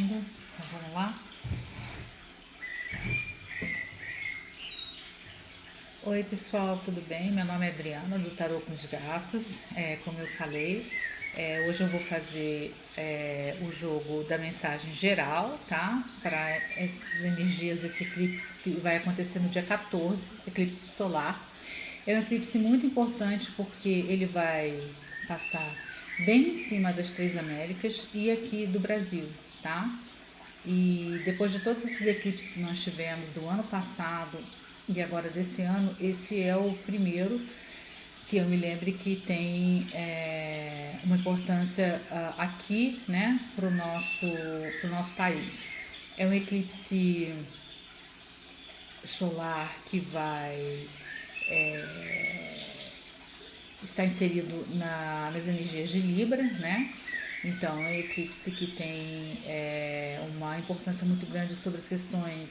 Então vamos lá. Oi pessoal, tudo bem? Meu nome é Adriana, do Tarô com os Gatos. Como eu falei, hoje eu vou fazer o jogo da mensagem geral, tá? Para essas energias desse eclipse que vai acontecer no dia 14, eclipse solar. É um eclipse muito importante porque ele vai passar bem em cima das três Américas e aqui do Brasil, tá? E depois de todos esses eclipses que nós tivemos do ano passado e agora desse ano, esse é o primeiro que eu me lembre que tem uma importância aqui, né, pro nosso país. É um eclipse solar que vai estar inserido nas energias de Libra, né? Então, é um eclipse que tem uma importância muito grande sobre as questões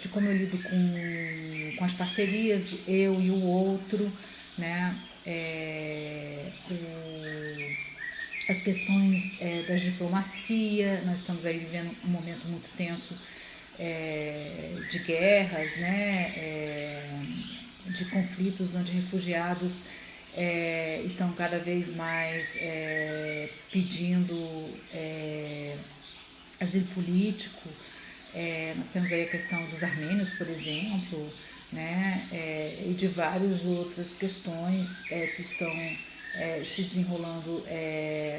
de como eu lido com as parcerias, eu e o outro, né? As questões da diplomacia, nós estamos aí vivendo um momento muito tenso de guerras, né? De conflitos onde refugiados estão cada vez mais pedindo asilo político. Nós temos aí a questão dos armênios, por exemplo, né? E de várias outras questões que estão se desenrolando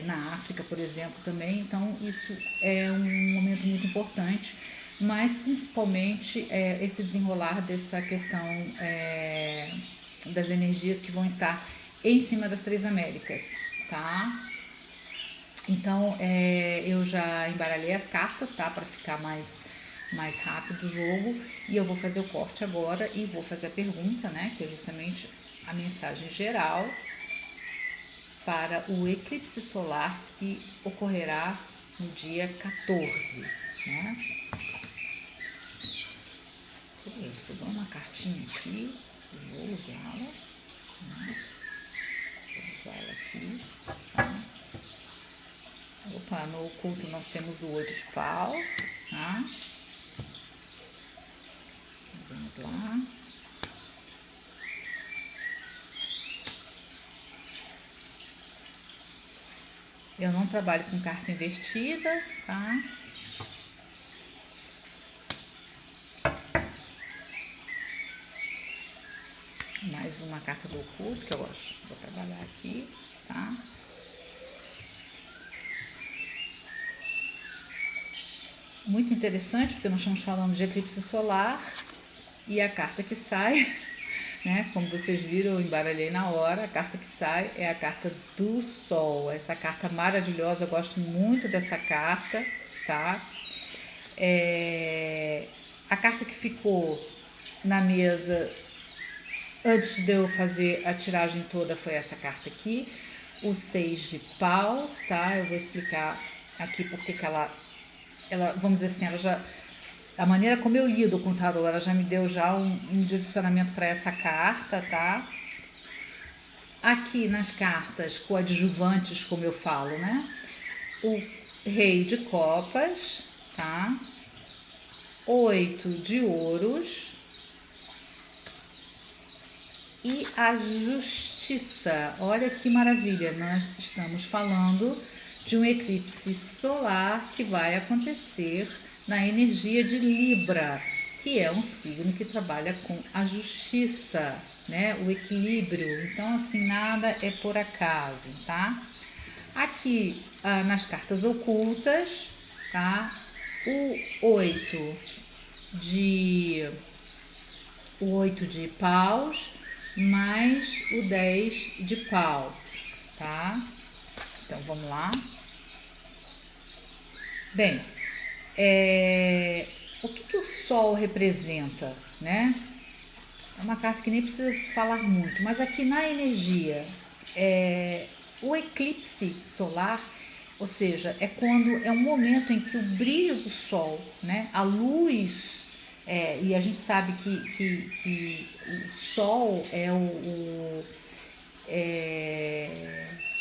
na África, por exemplo, também. Então, isso é um momento muito importante, mas principalmente esse desenrolar dessa questão das energias que vão estar em cima das três Américas, tá? Então, eu já embaralhei as cartas, tá? Para ficar mais rápido o jogo, e eu vou fazer o corte agora e vou fazer a pergunta, né? Que é justamente a mensagem geral para o eclipse solar que ocorrerá no dia 14, né? Isso, dou uma cartinha aqui, vou usá-la, né? Vou usá-la aqui, tá? Opa, no oculto nós temos o 8 de paus, tá? Vamos lá. Eu não trabalho com carta invertida, tá? Mais uma carta do oculto que eu gosto. Vou trabalhar aqui, tá? Muito interessante, porque nós estamos falando de eclipse solar e a carta que sai, né? Como vocês viram, eu embaralhei na hora. A carta que sai é a carta do Sol. Essa carta maravilhosa, eu gosto muito dessa carta, tá? A carta que ficou na mesa antes de eu fazer a tiragem toda foi essa carta aqui, o 6 de paus, tá? Eu vou explicar aqui porque que ela, vamos dizer assim, ela já, a maneira como eu lido com o tarô, ela já me deu já um direcionamento para essa carta, tá? Aqui nas cartas coadjuvantes, como eu falo, né? O rei de copas, tá? 8 de ouros e a justiça. Olha que maravilha, nós estamos falando de um eclipse solar que vai acontecer na energia de Libra, que é um signo que trabalha com a justiça, né? O equilíbrio. Então, assim, nada é por acaso, tá? Aqui nas cartas ocultas, tá? O 8 de paus mais o 10 de paus, tá? Então, vamos lá. Bem, o que o Sol representa, né? É uma carta que nem precisa se falar muito, mas aqui na energia, o eclipse solar, ou seja, é quando é um momento em que o brilho do Sol, né, a luz, e a gente sabe que o Sol é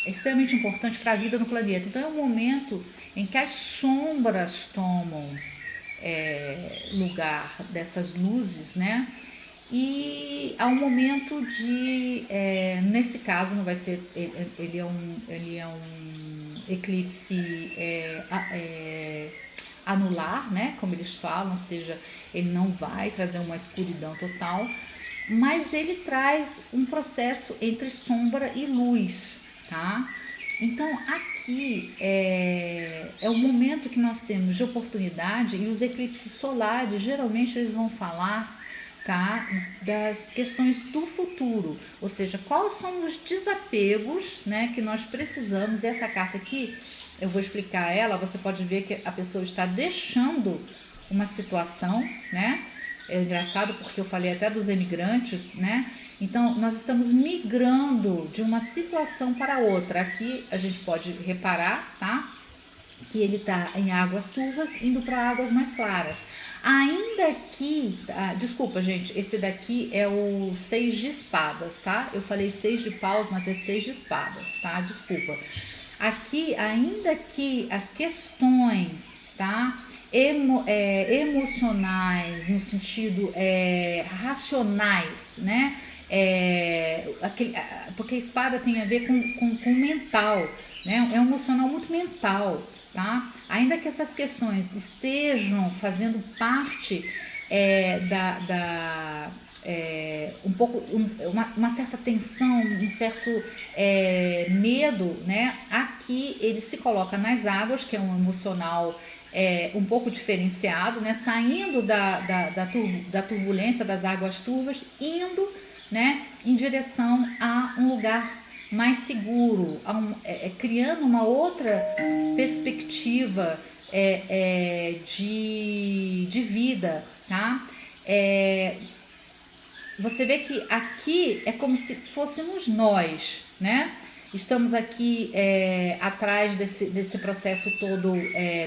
é extremamente importante para a vida no planeta. Então é um momento em que as sombras tomam lugar dessas luzes, né? E há um momento de, nesse caso não vai ser, ele é um eclipse anular, né? Como eles falam, ou seja, ele não vai trazer uma escuridão total, mas ele traz um processo entre sombra e luz, tá? Então aqui é o momento que nós temos de oportunidade, e os eclipses solares geralmente eles vão falar, tá, das questões do futuro, ou seja, quais são os desapegos, né, que nós precisamos. E essa carta aqui eu vou explicar ela, você pode ver que a pessoa está deixando uma situação, né? É engraçado porque eu falei até dos emigrantes, né? Então, nós estamos migrando de uma situação para outra. Aqui a gente pode reparar, tá? Que ele está em águas turvas, indo para águas mais claras. Ainda que, desculpa gente, esse daqui é o 6 de espadas, tá? Eu falei 6 de paus, mas é 6 de espadas, tá? Desculpa. Aqui, ainda que as questões, tá? Emocionais, no sentido racionais, né? Porque a espada tem a ver com mental, né? É um emocional muito mental, tá? Ainda que essas questões estejam fazendo parte uma certa tensão, um certo medo, né? Aqui ele se coloca nas águas, que é um emocional um pouco diferenciado, né? Saindo da turbulência das águas turvas, indo, né, em direção a um lugar mais seguro, criando uma outra perspectiva de vida, tá? Você vê que aqui é como se fôssemos nós, né? Estamos aqui atrás desse processo todo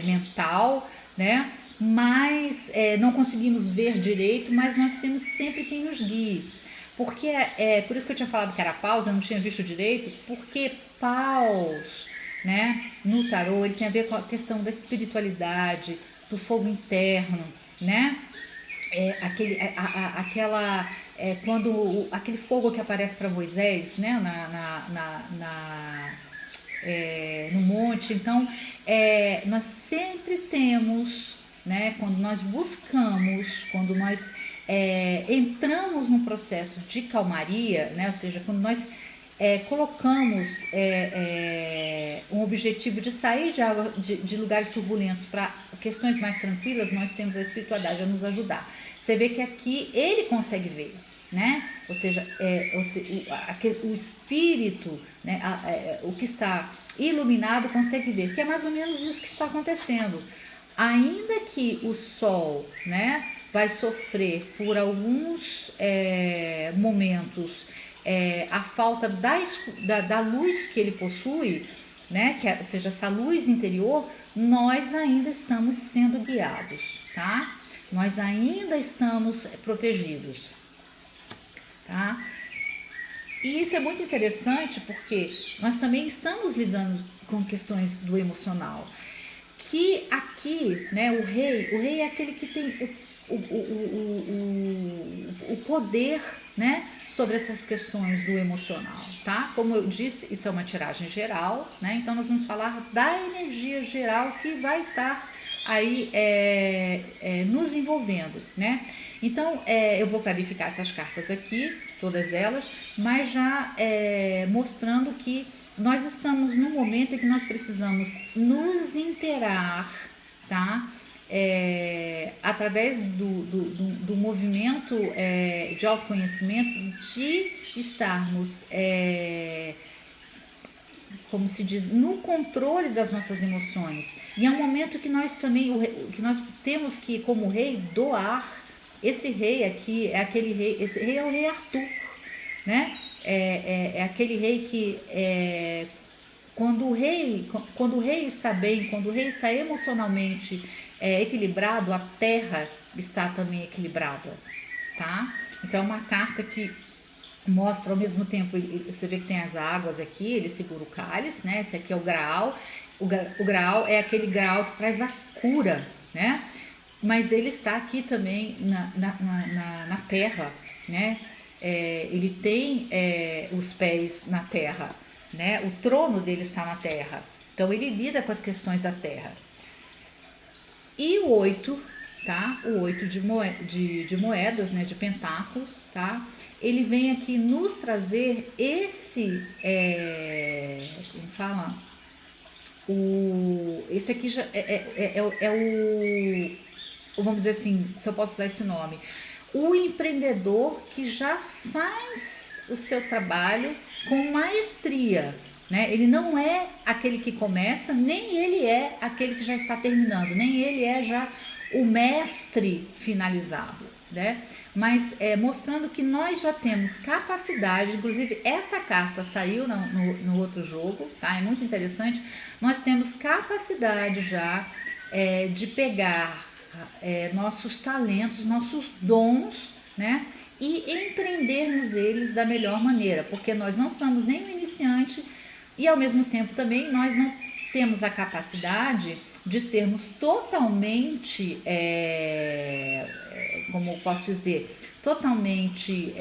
mental, né? Mas não conseguimos ver direito, mas nós temos sempre quem nos guie. Porque por isso que eu tinha falado que era paus, eu não tinha visto direito, porque paus, né, no tarô, ele tem a ver com a questão da espiritualidade, do fogo interno, né? Aquele fogo que aparece para Moisés, né, no monte. Então, nós sempre temos, né, quando nós buscamos, quando nós entramos num processo de calmaria, né, ou seja, quando nós colocamos um objetivo de sair de lugares turbulentos para questões mais tranquilas, nós temos a espiritualidade a nos ajudar. Você vê que aqui ele consegue ver, né? Ou seja, o espírito, né, o que está iluminado consegue ver, que é mais ou menos isso que está acontecendo. Ainda que o sol, né, vai sofrer por alguns momentos a falta da luz que ele possui, né, ou seja, essa luz interior, nós ainda estamos sendo guiados, tá? Nós ainda estamos protegidos, tá? E isso é muito interessante porque nós também estamos lidando com questões do emocional. Que aqui, né, o rei é aquele que tem o poder, né, sobre essas questões do emocional, tá? Como eu disse, isso é uma tiragem geral, né? Então nós vamos falar da energia geral que vai estar aí nos envolvendo, né? Então eu vou clarificar essas cartas aqui, todas elas, mas já mostrando que nós estamos num momento em que nós precisamos nos inteirar, tá? Através do movimento de autoconhecimento, de estarmos, como se diz, no controle das nossas emoções. E é um momento que nós também, que nós temos que, como rei, doar. Esse rei aqui é aquele rei, esse rei é o rei Arthur, né? É aquele rei que quando o rei está bem, quando o rei está emocionalmente equilibrado, a terra está também equilibrada, tá? Então é uma carta que mostra ao mesmo tempo, você vê que tem as águas aqui, ele segura o cálice, né? Esse aqui é o graal. O graal é aquele graal que traz a cura, né? Mas ele está aqui também na terra, né? Ele tem os pés na terra, né? O trono dele está na terra. Então ele lida com as questões da terra. E o 8, tá? O 8 de moedas, né? De pentáculos, tá? Ele vem aqui nos trazer esse, como fala? Esse aqui já vamos dizer assim, se eu posso usar esse nome, o empreendedor que já faz o seu trabalho com maestria, né? Ele não é aquele que começa, nem ele é aquele que já está terminando, nem ele é já o mestre finalizado, né? Mas mostrando que nós já temos capacidade, inclusive essa carta saiu no outro jogo, tá? É muito interessante. Nós temos capacidade já de pegar nossos talentos, nossos dons, né? E empreendermos eles da melhor maneira, porque nós não somos nem um iniciante e ao mesmo tempo também nós não temos a capacidade de sermos totalmente, como posso dizer, totalmente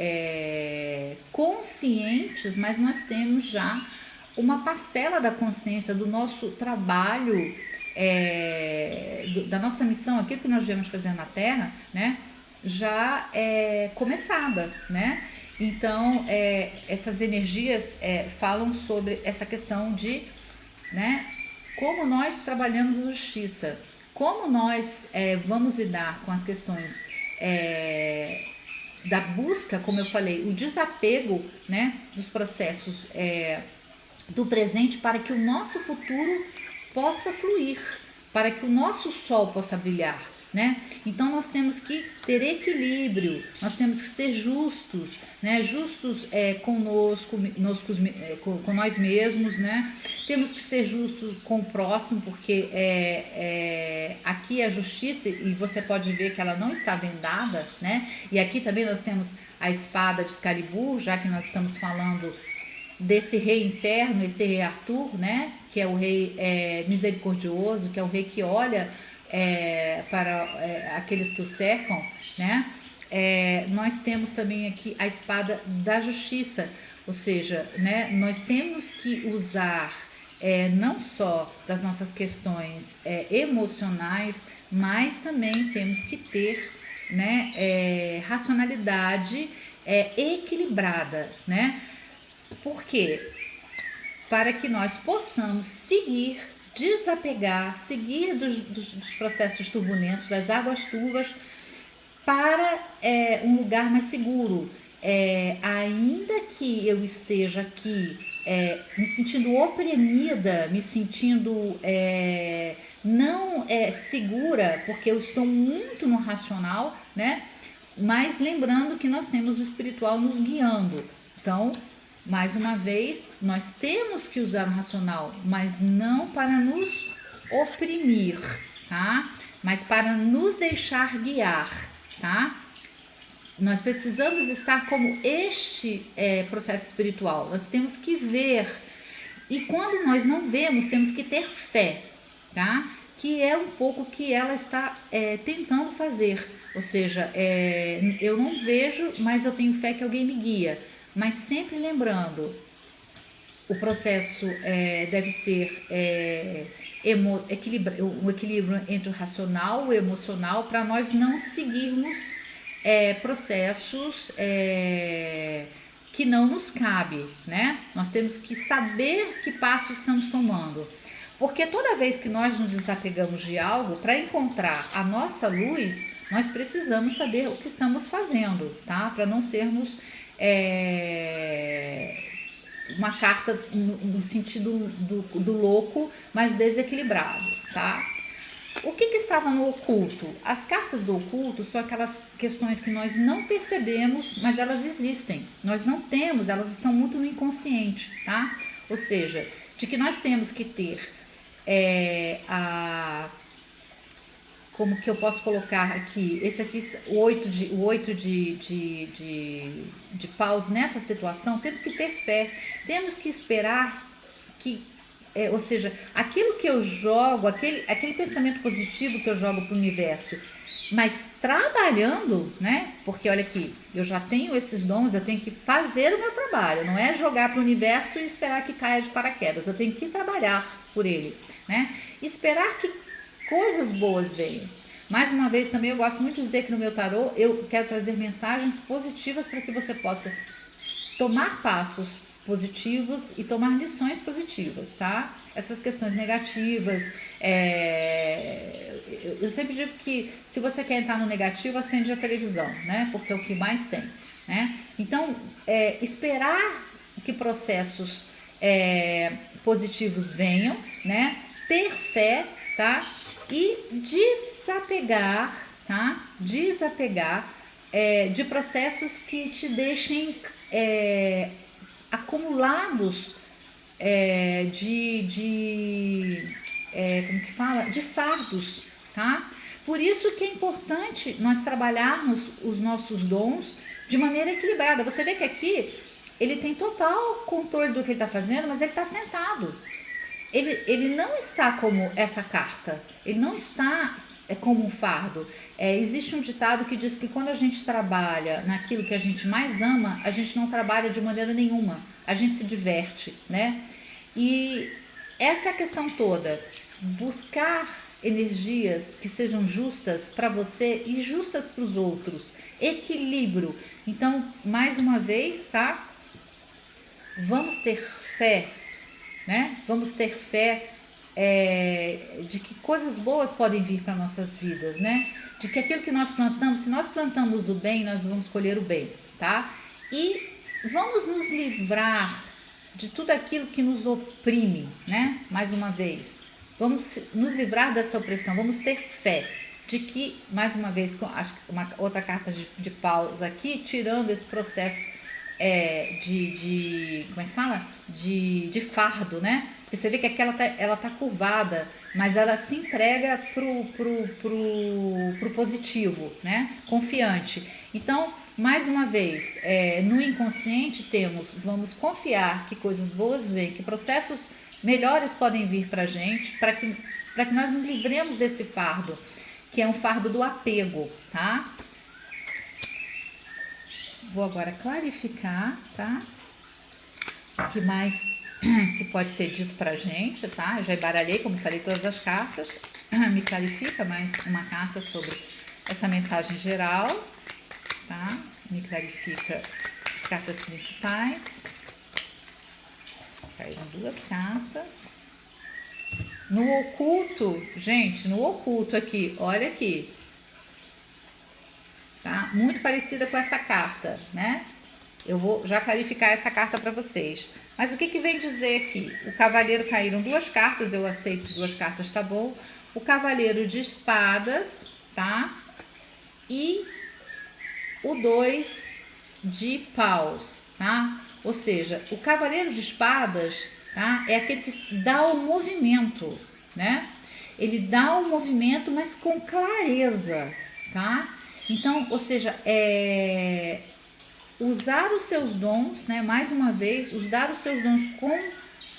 conscientes, mas nós temos já uma parcela da consciência do nosso trabalho, da nossa missão, aquilo que nós viemos fazer na Terra, né, já começada, né? Então, essas energias falam sobre essa questão de, né, como nós trabalhamos a justiça, como nós vamos lidar com as questões da busca, como eu falei, o desapego, né, dos processos do presente para que o nosso futuro possa fluir, para que o nosso sol possa brilhar, né? Então nós temos que ter equilíbrio, nós temos que ser justos, né? Justos conosco, com nós mesmos, né? Temos que ser justos com o próximo, porque aqui a justiça, e você pode ver que ela não está vendada, né? E aqui também nós temos a espada de Excalibur, já que nós estamos falando desse rei interno, esse rei Arthur, né? Que é o rei misericordioso, que é o rei que olha para aqueles que o cercam, né? Nós temos também aqui a espada da justiça, ou seja, né, nós temos que usar não só das nossas questões emocionais, mas também temos que ter, né, racionalidade equilibrada, né? Por quê? Para que nós possamos seguir, desapegar, seguir dos processos turbulentos, das águas turvas, para um lugar mais seguro. Ainda que eu esteja aqui me sentindo oprimida, me sentindo não segura, porque eu estou muito no racional, né? Mas lembrando que nós temos o espiritual nos guiando. Então, mais uma vez, nós temos que usar o racional, mas não para nos oprimir, tá? Mas para nos deixar guiar, tá? Nós precisamos estar como este processo espiritual. Nós temos que ver. E quando nós não vemos, temos que ter fé, tá? Que é um pouco que ela está tentando fazer. Ou seja, eu não vejo, mas eu tenho fé que alguém me guia. Mas sempre lembrando, o processo deve ser um equilíbrio entre o racional e o emocional, para nós não seguirmos processos que não nos cabe, né? Nós temos que saber que passos estamos tomando. Porque toda vez que nós nos desapegamos de algo, para encontrar a nossa luz, nós precisamos saber o que estamos fazendo, tá? Para não sermos uma carta no sentido do louco, mas desequilibrado, tá? O que estava no oculto? As cartas do oculto são aquelas questões que nós não percebemos, mas elas existem. Nós não temos, elas estão muito no inconsciente, tá? Ou seja, de que nós temos que ter como que eu posso colocar aqui, esse aqui, o oito de paus nessa situação, temos que ter fé, temos que esperar que, ou seja, aquilo que eu jogo, aquele pensamento positivo que eu jogo para o universo, mas trabalhando, né? Porque olha aqui, eu já tenho esses dons, eu tenho que fazer o meu trabalho, não é jogar para o universo e esperar que caia de paraquedas, eu tenho que trabalhar por ele, né? Esperar que coisas boas venham. Mais uma vez também eu gosto muito de dizer que no meu tarô eu quero trazer mensagens positivas para que você possa tomar passos positivos e tomar lições positivas, tá? Essas questões negativas, eu sempre digo que se você quer entrar no negativo, acende a televisão, né? Porque é o que mais tem, né? Então, esperar que processos positivos venham, né? Ter fé, tá? E desapegar, tá? Desapegar de processos que te deixem acumulados como que fala? De fardos, tá? Por isso que é importante nós trabalharmos os nossos dons de maneira equilibrada. Você vê que aqui ele tem total controle do que ele está fazendo, mas ele está sentado. Ele não está como essa carta, ele não está como um fardo. Existe um ditado que diz que quando a gente trabalha naquilo que a gente mais ama, a gente não trabalha de maneira nenhuma, a gente se diverte, né? E essa é a questão toda, buscar energias que sejam justas para você e justas para os outros, equilíbrio. Então, mais uma vez, tá? Vamos ter fé, né? Vamos ter fé de que coisas boas podem vir para nossas vidas, né? De que aquilo que nós plantamos, se nós plantamos o bem, nós vamos colher o bem, tá? E vamos nos livrar de tudo aquilo que nos oprime, né? Mais uma vez, vamos nos livrar dessa opressão, vamos ter fé de que, mais uma vez, acho que uma outra carta de paus aqui, tirando esse processo como é que fala? De fardo, né? Porque você vê que aqui ela tá curvada, mas ela se entrega pro positivo, né? Confiante. Então, mais uma vez, no inconsciente vamos confiar que coisas boas vêm, que processos melhores podem vir pra gente, para que nós nos livremos desse fardo, que é um fardo do apego, tá? Vou agora clarificar, tá? O que mais que pode ser dito pra gente, tá? Eu já embaralhei, como falei, todas as cartas. Me clarifica mais uma carta sobre essa mensagem geral, tá? Me clarifica as cartas principais. Caíram duas cartas. No oculto, gente, no oculto aqui, olha aqui. Tá? Muito parecida com essa carta, né? Eu vou já clarificar essa carta para vocês. Mas o que vem dizer aqui? O cavaleiro, caíram duas cartas, eu aceito duas cartas, tá bom? O cavaleiro de espadas, tá? E o 2 de paus, tá? Ou seja, o cavaleiro de espadas, tá? É aquele que dá o movimento, né? Ele dá o movimento, mas com clareza, tá? Então, ou seja, usar os seus dons, né? Mais uma vez, usar os seus dons com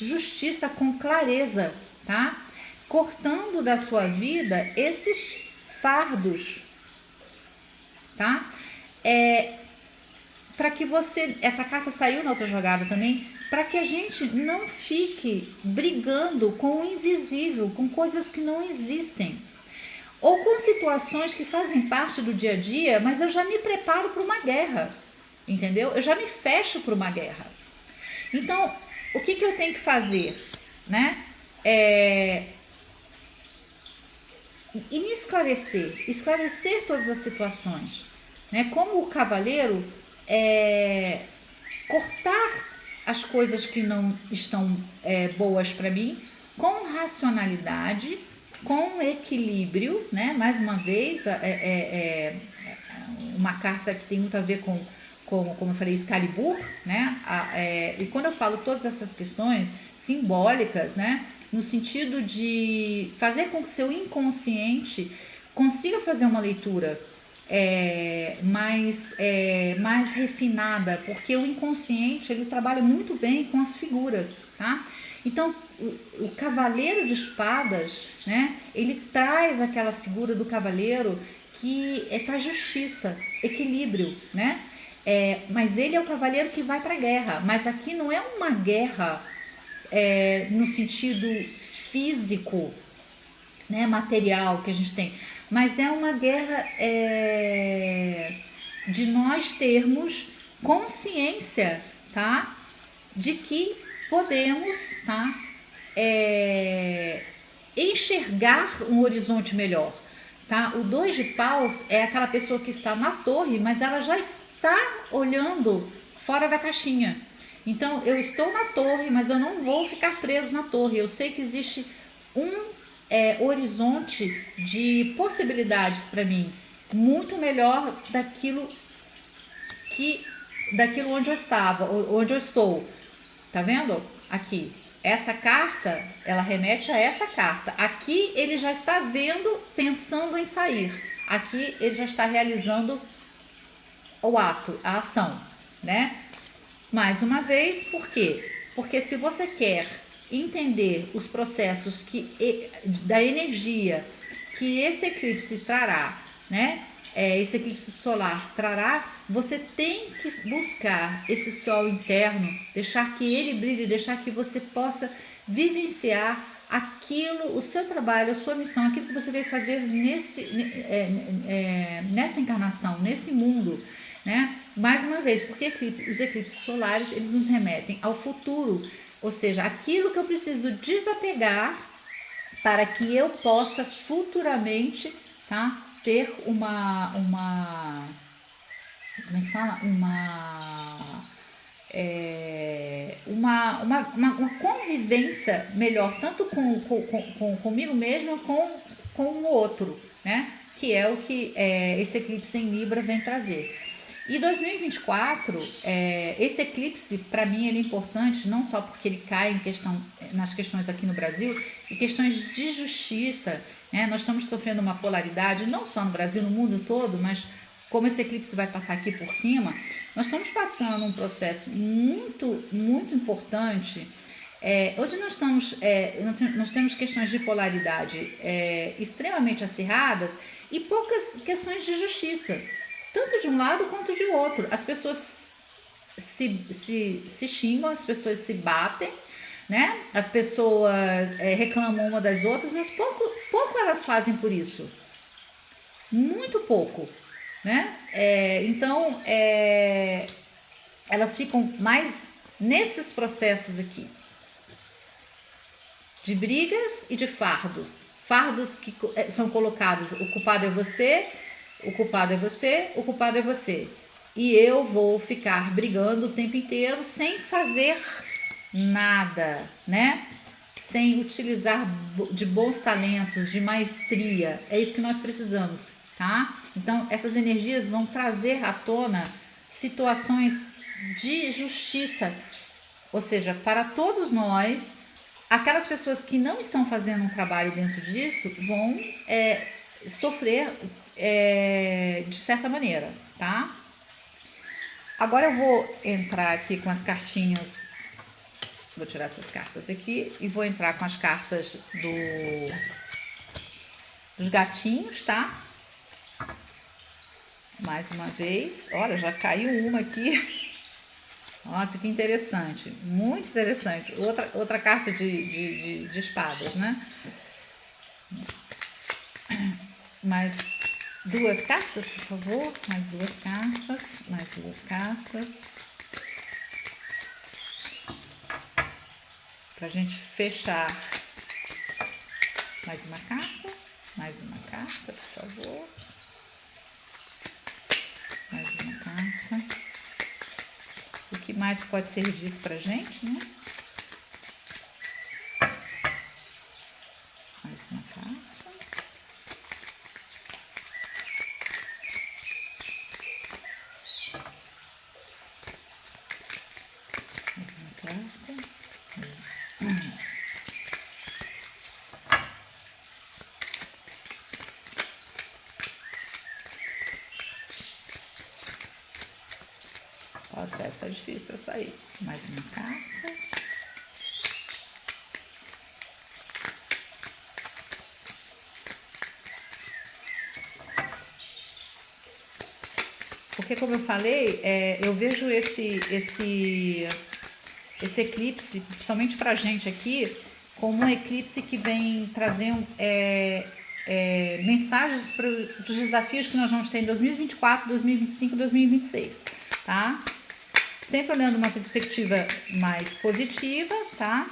justiça, com clareza, tá? Cortando da sua vida esses fardos, tá? Para que você, essa carta saiu na outra jogada também, para que a gente não fique brigando com o invisível, com coisas que não existem. Ou com situações que fazem parte do dia a dia, mas eu já me preparo para uma guerra, entendeu? Eu já me fecho para uma guerra. Então, o que eu tenho que fazer, né? E me esclarecer todas as situações, né? Como o cavaleiro, cortar as coisas que não estão boas para mim com racionalidade, com equilíbrio, né? Mais uma vez, uma carta que tem muito a ver com como eu falei, Excalibur, né? E quando eu falo todas essas questões simbólicas, né? No sentido de fazer com que seu inconsciente consiga fazer uma leitura mais refinada, porque o inconsciente ele trabalha muito bem com as figuras, tá? Então, o cavaleiro de espadas, né? Ele traz aquela figura do cavaleiro que traz justiça, equilíbrio, né? Mas ele é o cavaleiro que vai para a guerra. Mas aqui não é uma guerra no sentido físico, né, material que a gente tem, mas é uma guerra de nós termos consciência, tá, de que podemos, tá, enxergar um horizonte melhor, tá? O 2 de paus é aquela pessoa que está na torre, mas ela já está olhando fora da caixinha. Então, eu estou na torre, mas eu não vou ficar preso na torre. Eu sei que existe um horizonte de possibilidades para mim, muito melhor daquilo onde eu estava, onde eu estou. Tá vendo? Aqui, essa carta, ela remete a essa carta. Aqui ele já está vendo, pensando em sair. Aqui ele já está realizando o ato, a ação, né? Mais uma vez, por quê? Porque se você quer entender os processos da energia que esse eclipse trará, né? Esse eclipse solar trará, você tem que buscar esse sol interno, deixar que ele brilhe, deixar que você possa vivenciar aquilo, o seu trabalho, a sua missão, aquilo que você veio fazer nessa encarnação, nesse mundo, né? Mais uma vez, porque os eclipses solares, eles nos remetem ao futuro, ou seja, aquilo que eu preciso desapegar para que eu possa futuramente, tá, ter uma como é que fala? Uma convivência melhor, tanto comigo mesma, com o outro, né? Que é o que esse eclipse em Libra vem trazer. E 2024, esse eclipse, para mim, ele é importante, não só porque ele cai nas questões aqui no Brasil, e questões de justiça, né? Nós estamos sofrendo uma polaridade, não só no Brasil, no mundo todo, mas como esse eclipse vai passar aqui por cima, nós estamos passando um processo muito, muito importante, onde nós temos questões de polaridade extremamente acirradas e poucas questões de justiça, tanto de um lado quanto de outro. As pessoas se xingam, as pessoas se batem, né? As pessoas reclamam uma das outras, mas pouco elas fazem por isso. Muito pouco, né? Então, elas ficam mais nesses processos aqui, de brigas e de fardos. Fardos que são colocados, o culpado é você, o culpado é você, o culpado é você. E eu vou ficar brigando o tempo inteiro sem fazer nada, né? Sem utilizar de bons talentos, de maestria. É isso que nós precisamos, tá? Então, essas energias vão trazer à tona situações de justiça, ou seja, para todos nós, aquelas pessoas que não estão fazendo um trabalho dentro disso vão sofrer de certa maneira, tá? Agora eu vou entrar aqui com as cartinhas, vou tirar essas cartas aqui e vou entrar com as cartas dos gatinhos, tá? Mais uma vez, olha, já caiu uma aqui. Nossa, que interessante, muito interessante. Outra carta de espadas, né? Mais duas cartas, por favor. Mais duas cartas, mais duas cartas. Pra gente fechar. Mais uma carta, por favor. Mais uma carta. O que mais pode ser dito pra gente, né? Mais uma carta. Mais uma carta. acesso tá difícil para sair. Mais uma carta. Porque, como eu falei, eu vejo esse eclipse, principalmente para a gente aqui, como um eclipse que vem trazer mensagens para os desafios que nós vamos ter em 2024, 2025 e 2026, tá? Sempre olhando uma perspectiva mais positiva, tá?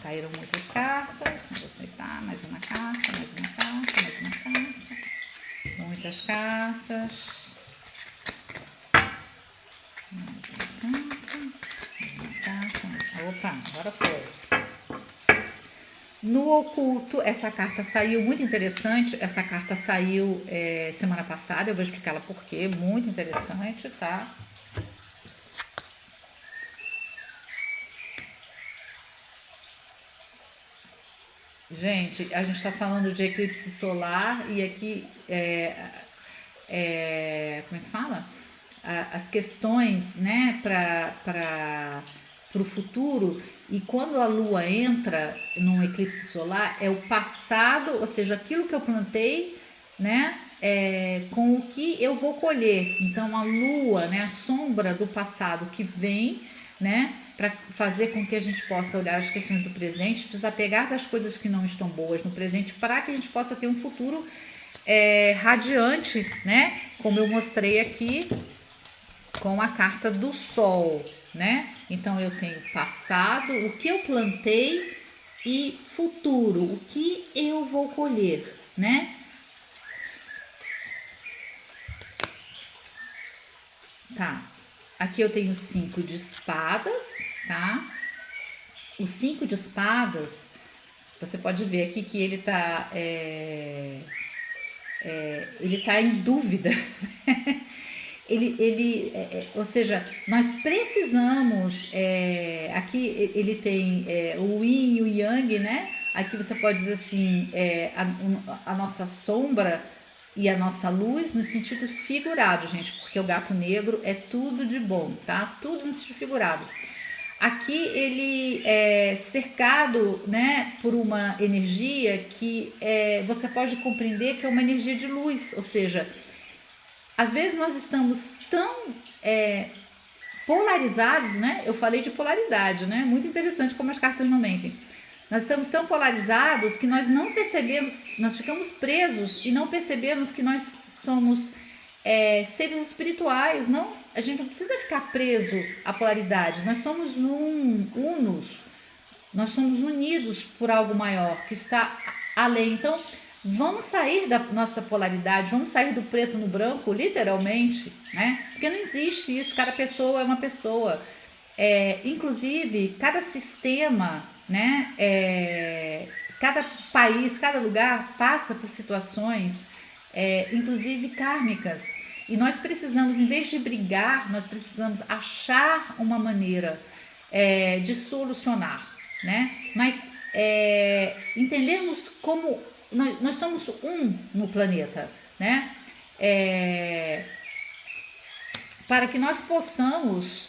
Caíram muitas cartas, vou aceitar mais uma carta, mais uma carta, mais uma carta. Muitas cartas. Mais uma carta, mais uma carta. Opa, agora foi. No oculto, essa carta saiu muito interessante. Essa carta saiu semana passada, eu vou explicar ela por quê. Muito interessante, tá? Gente, a gente está falando de eclipse solar e aqui, como é que fala? As questões, né, para o futuro, e quando a lua entra num eclipse solar, é o passado, ou seja, aquilo que eu plantei, né, com o que eu vou colher. Então, a lua, né, a sombra do passado que vem, né, para fazer com que a gente possa olhar as questões do presente, desapegar das coisas que não estão boas no presente, para que a gente possa ter um futuro radiante, né, como eu mostrei aqui com a carta do Sol, né? Então eu tenho passado, o que eu plantei, e futuro, o que eu vou colher, né? Tá. Aqui eu tenho 5 de espadas, tá? O 5 de espadas, você pode ver aqui que ele tá em dúvida. Ou seja, nós precisamos, aqui ele tem o yin e o yang, né? Aqui você pode dizer assim, a nossa sombra e a nossa luz no sentido figurado, gente, porque o gato negro é tudo de bom, tá? Tudo no sentido figurado. Aqui ele é cercado, né, por uma energia que você pode compreender que é uma energia de luz, ou seja, às vezes nós estamos tão polarizados, né? Eu falei de polaridade, né? Muito interessante como as cartas não mentem. Nós estamos tão polarizados que nós não percebemos, nós ficamos presos e não percebemos que nós somos seres espirituais. Não, a gente não precisa ficar preso à polaridade. Nós somos unos, nós somos unidos por algo maior que está além. Então, vamos sair da nossa polaridade, vamos sair do preto no branco, literalmente, né? Porque não existe isso, cada pessoa é uma pessoa. Inclusive, cada sistema, né? Cada país, cada lugar passa por situações, inclusive kármicas. E nós precisamos, em vez de brigar, nós precisamos achar uma maneira de solucionar, né? Mas entendermos como nós somos um no planeta, né? Para que nós possamos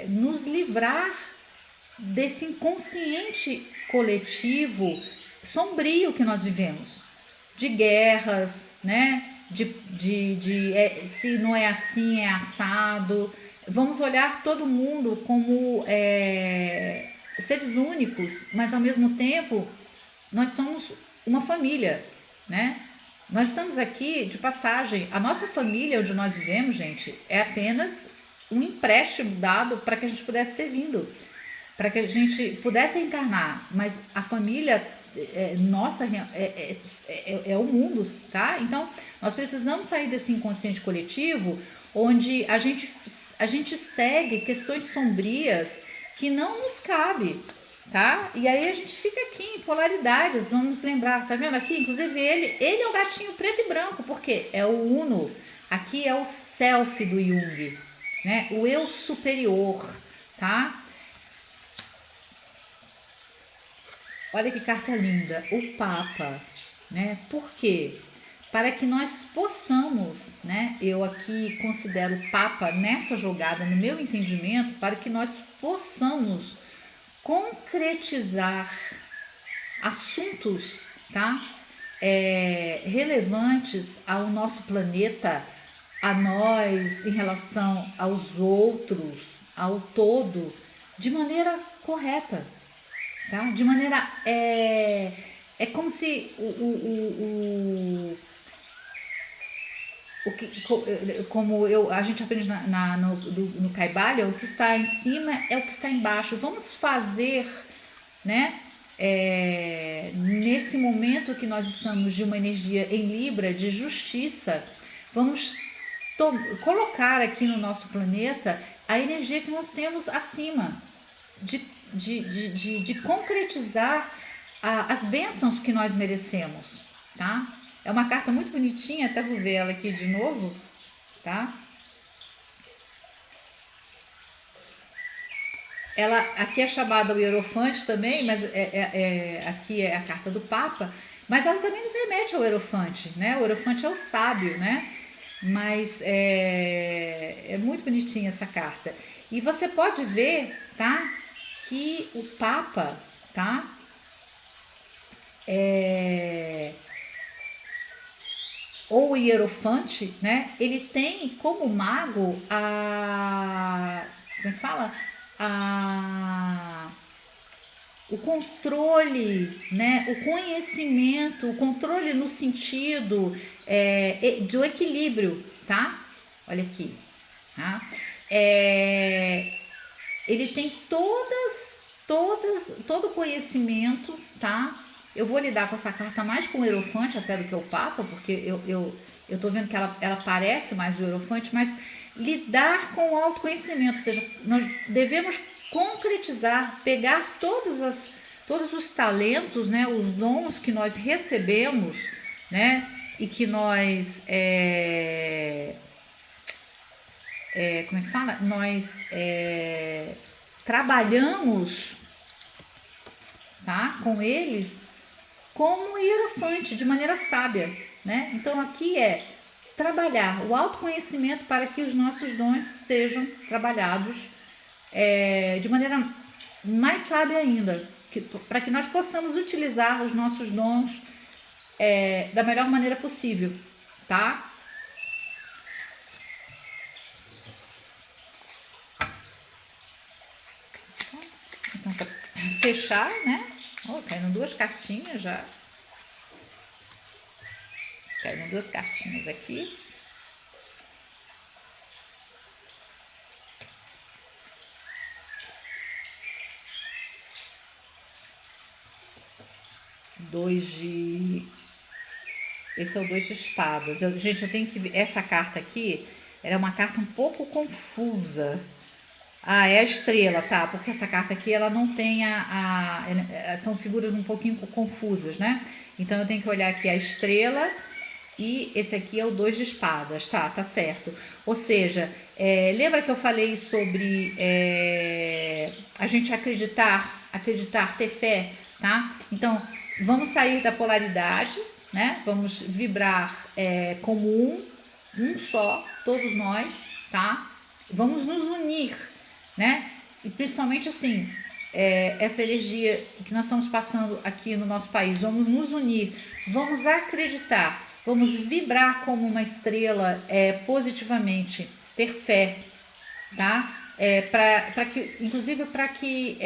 nos livrar desse inconsciente coletivo sombrio que nós vivemos, de guerras, né? Se não é assim, é assado. Vamos olhar todo mundo como seres únicos, mas ao mesmo tempo nós somos uma família, né? Nós estamos aqui de passagem. A nossa família onde nós vivemos, gente, é apenas um empréstimo dado para que a gente pudesse ter vindo, para que a gente pudesse encarnar. Mas a família nossa é o mundo, tá? Então, nós precisamos sair desse inconsciente coletivo onde a gente segue questões sombrias que não nos cabe, tá? E aí a gente fica aqui em polaridades, vamos lembrar, tá vendo aqui? Inclusive ele é o gatinho preto e branco, porque é o uno, aqui é o self do Jung, né? O eu superior, tá? Olha que carta linda, o Papa, né? Por quê? para que nós possamos, né? Eu aqui considero o Papa nessa jogada, no meu entendimento, para que nós possamos concretizar assuntos, tá? Relevantes ao nosso planeta, a nós, em relação aos outros, ao todo, de maneira correta, tá? De maneira é como se como a gente aprende no Kaibalya, o que está em cima é o que está embaixo. Vamos fazer, né? Nesse momento que nós estamos de uma energia em Libra, de justiça, vamos colocar aqui no nosso planeta a energia que nós temos acima, de concretizar as bênçãos que nós merecemos, tá? É uma carta muito bonitinha, até vou ver ela aqui de novo, tá? Ela aqui é chamada o Hierofante também, mas aqui é a carta do Papa, mas ela também nos remete ao Hierofante, né? O Hierofante é o sábio, né? Mas é muito bonitinha essa carta. E você pode ver, tá? Que o Papa, tá? Ou o Hierofante, né? Ele tem como mago como é que fala? O controle, né? O conhecimento, o controle no sentido do equilíbrio, tá? Olha aqui, tá? Ele tem todo o conhecimento, tá? Eu vou lidar com essa carta mais com o Hierofante até do que o Papa, porque eu tô vendo que ela parece mais o Hierofante, mas lidar com o autoconhecimento, ou seja, nós devemos concretizar, pegar todos os talentos, né, os dons que nós recebemos, né, e que nós como é que fala? Nós trabalhamos, tá, com eles como hierofante, de maneira sábia, né? Então aqui trabalhar o autoconhecimento para que os nossos dons sejam trabalhados de maneira mais sábia ainda, para que nós possamos utilizar os nossos dons da melhor maneira possível, tá? Então, para fechar, né? Caíram duas cartinhas já. Caíram duas cartinhas aqui. Esse é o 2 de espadas. Gente, eu tenho que ver. Essa carta aqui, ela é uma carta um pouco confusa. É a estrela, tá? Porque essa carta aqui, ela não tem são figuras um pouquinho confusas, né? Então, eu tenho que olhar aqui a estrela e esse aqui é o 2 de espadas, tá? Tá certo. Ou seja, lembra que eu falei sobre a gente acreditar, ter fé, tá? Então, vamos sair da polaridade, né? Vamos vibrar como um só, todos nós, tá? Vamos nos unir, né? E principalmente assim, essa energia que nós estamos passando aqui no nosso país, vamos nos unir, vamos acreditar, vamos vibrar como uma estrela positivamente, ter fé, tá? Inclusive para que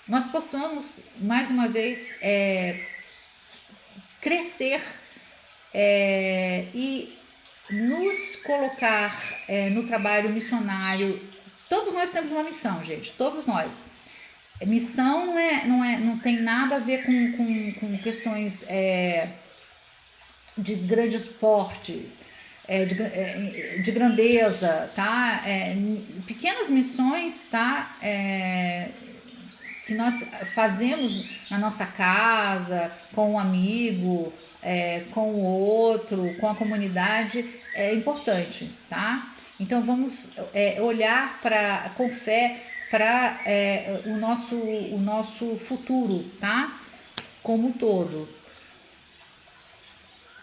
nós possamos mais uma vez crescer e nos colocar no trabalho missionário. Todos nós temos uma missão, gente, todos nós. Missão não tem nada a ver com questões de grande porte, de grandeza, tá? Pequenas missões, tá? Que nós fazemos na nossa casa, com um amigo, com o outro, com a comunidade, é importante, tá? Então vamos olhar com fé para o nosso futuro, tá? Como um todo.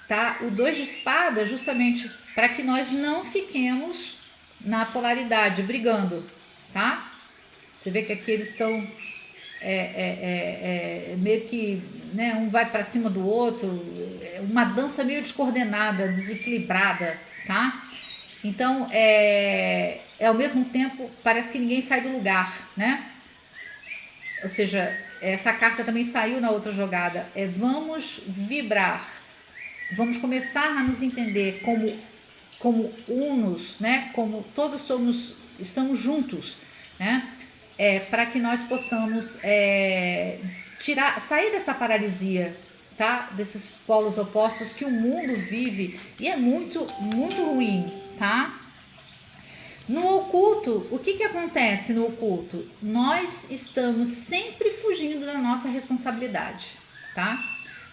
tá? O 2 de espada justamente para que nós não fiquemos na polaridade, brigando, tá? Você vê que aqui eles estão meio que, né, um vai para cima do outro, uma dança meio descoordenada, desequilibrada, tá? Então, ao mesmo tempo, parece que ninguém sai do lugar, né? Ou seja, essa carta também saiu na outra jogada. Vamos vibrar, vamos começar a nos entender como unos, né? Como todos estamos juntos, né? Para que nós possamos sair dessa paralisia, tá? Desses polos opostos que o mundo vive e é muito, muito ruim, tá? No oculto, o que acontece no oculto? Nós estamos sempre fugindo da nossa responsabilidade, tá?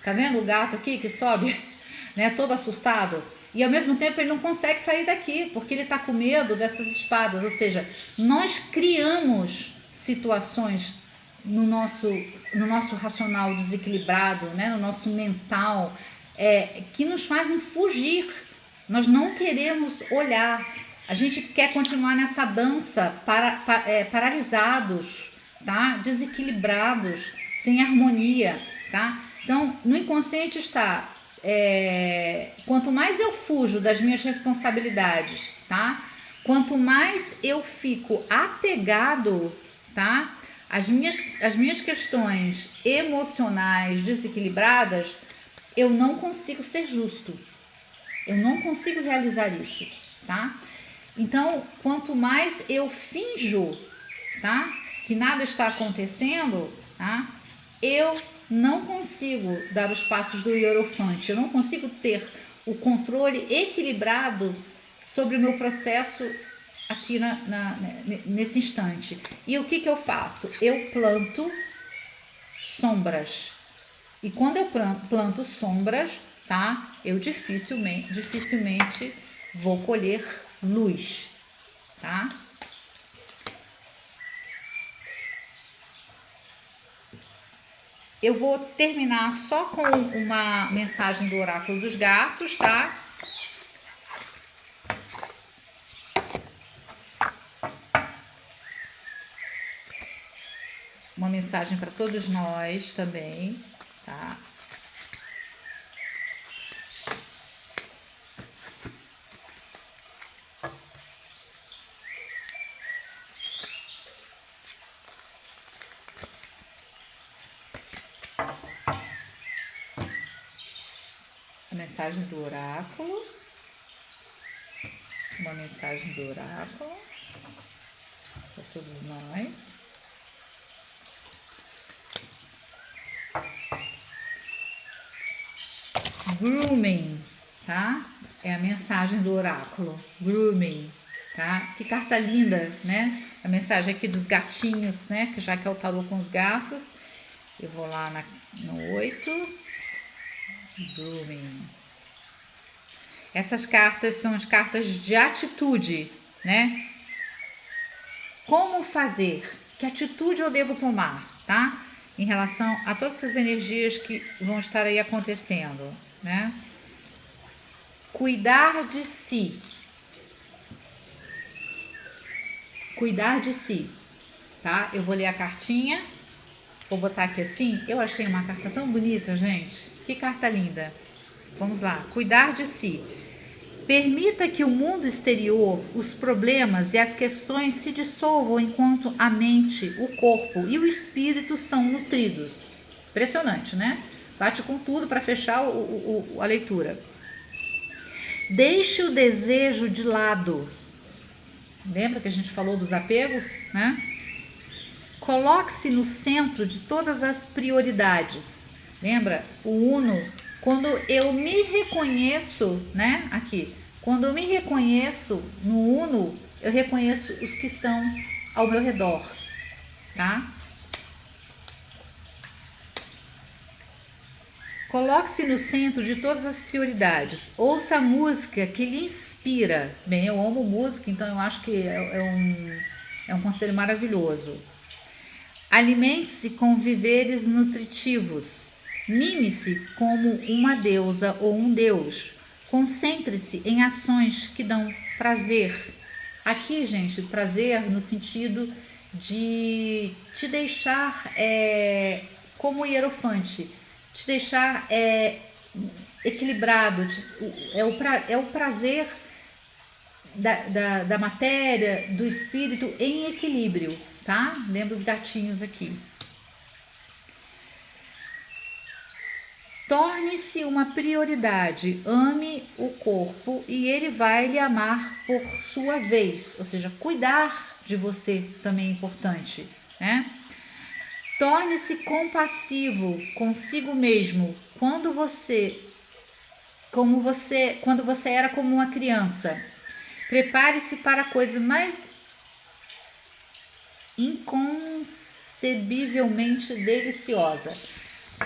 Tá vendo o gato aqui que sobe, né? Todo assustado. E ao mesmo tempo ele não consegue sair daqui, porque ele tá com medo dessas espadas. Ou seja, nós criamos situações no nosso racional desequilibrado, né? No nosso mental, que nos fazem fugir. Nós não queremos olhar. A gente quer continuar nessa dança paralisados, tá? Desequilibrados, sem harmonia, tá? Então, no inconsciente está, quanto mais eu fujo das minhas responsabilidades, tá? Quanto mais eu fico apegado, tá? As minhas questões emocionais desequilibradas, eu não consigo ser justo. Eu não consigo realizar isso, tá? Então, quanto mais eu finjo, tá, que nada está acontecendo, tá, eu não consigo dar os passos do hierofante, eu não consigo ter o controle equilibrado sobre o meu processo aqui nesse instante. E o que eu faço? Eu planto sombras. E quando eu planto sombras, tá, eu dificilmente vou colher luz, tá? Eu vou terminar só com uma mensagem do oráculo dos gatos, tá? Uma mensagem para todos nós também, tá? Mensagem do oráculo, uma mensagem do oráculo para todos nós. Grooming, tá? É a mensagem do oráculo, grooming, tá? Que carta linda, né? A mensagem aqui dos gatinhos, né? Que já que é o tarô com os gatos, eu vou lá no 8. Grooming. Essas cartas são as cartas de atitude, né? Como fazer? Que atitude eu devo tomar, tá? Em relação a todas essas energias que vão estar aí acontecendo, né? Cuidar de si. Cuidar de si, tá? Eu vou ler a cartinha. Vou botar aqui assim. Eu achei uma carta tão bonita, gente. Que carta linda. Vamos lá. Cuidar de si. Permita que o mundo exterior, os problemas e as questões se dissolvam enquanto a mente, o corpo e o espírito são nutridos. Impressionante, né? Bate com tudo para fechar a leitura. Deixe o desejo de lado. Lembra que a gente falou dos apegos, né? Coloque-se no centro de todas as prioridades. Lembra? O Uno, quando eu me reconheço, né? Aqui, quando eu me reconheço no Uno, eu reconheço os que estão ao meu redor, tá? Coloque-se no centro de todas as prioridades. Ouça a música que lhe inspira. Bem, eu amo música, então eu acho que é um conselho maravilhoso. Alimente-se com víveres nutritivos. Mime-se como uma deusa ou um deus. Concentre-se em ações que dão prazer. Aqui, gente, prazer no sentido de te deixar como hierofante, te deixar equilibrado. É o prazer da matéria, do espírito em equilíbrio, tá? Lembra os gatinhos aqui. Torne-se uma prioridade, ame o corpo e ele vai lhe amar por sua vez, ou seja, cuidar de você também é importante, né? Torne-se compassivo consigo mesmo quando você era como uma criança. Prepare-se para a coisa mais inconcebivelmente deliciosa,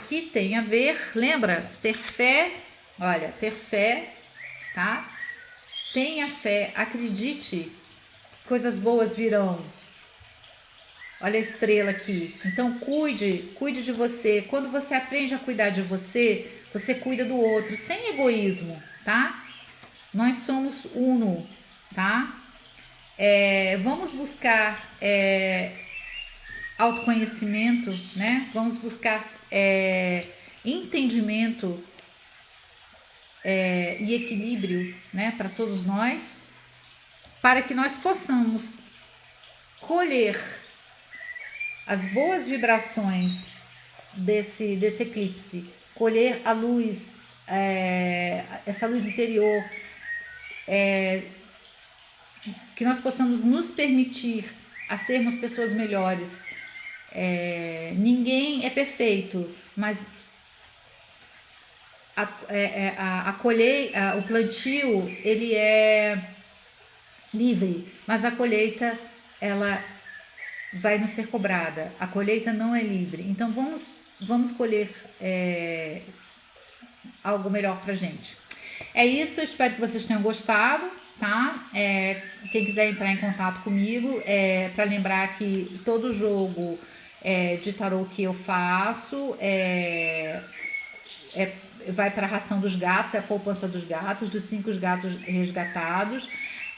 que tem a ver, lembra? Ter fé, olha, ter fé, tá? Tenha fé, acredite, coisas boas virão. Olha a estrela aqui. Então cuide de você. Quando você aprende a cuidar de você, você cuida do outro, sem egoísmo, tá? Nós somos uno, tá? Vamos buscar autoconhecimento, né? Vamos buscar entendimento e equilíbrio, né? Para todos nós, para que nós possamos colher as boas vibrações desse eclipse, colher a luz, essa luz interior, que nós possamos nos permitir a sermos pessoas melhores. Ninguém é perfeito, mas o plantio ele é livre, mas a colheita ela vai nos ser cobrada. A colheita não é livre. Então vamos colher algo melhor pra gente. É isso, eu espero que vocês tenham gostado, tá? Quem quiser entrar em contato comigo, para lembrar que todo jogo de tarô que eu faço vai para a ração dos gatos, é a poupança dos gatos, dos 5 gatos resgatados,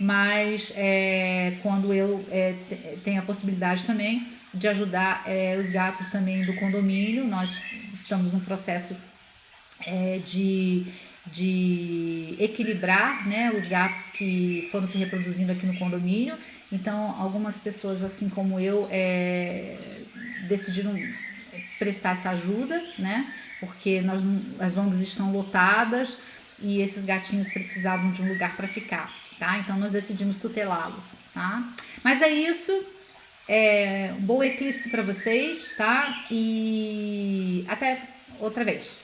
mas quando eu tenho a possibilidade também de ajudar os gatos também do condomínio, nós estamos num processo de equilibrar, né, os gatos que foram se reproduzindo aqui no condomínio. Então, algumas pessoas, assim como eu, decidiram prestar essa ajuda, né, porque as ONGs estão lotadas e esses gatinhos precisavam de um lugar para ficar, tá? Então, nós decidimos tutelá-los, tá? Mas é isso. Um bom eclipse para vocês, tá? E até outra vez.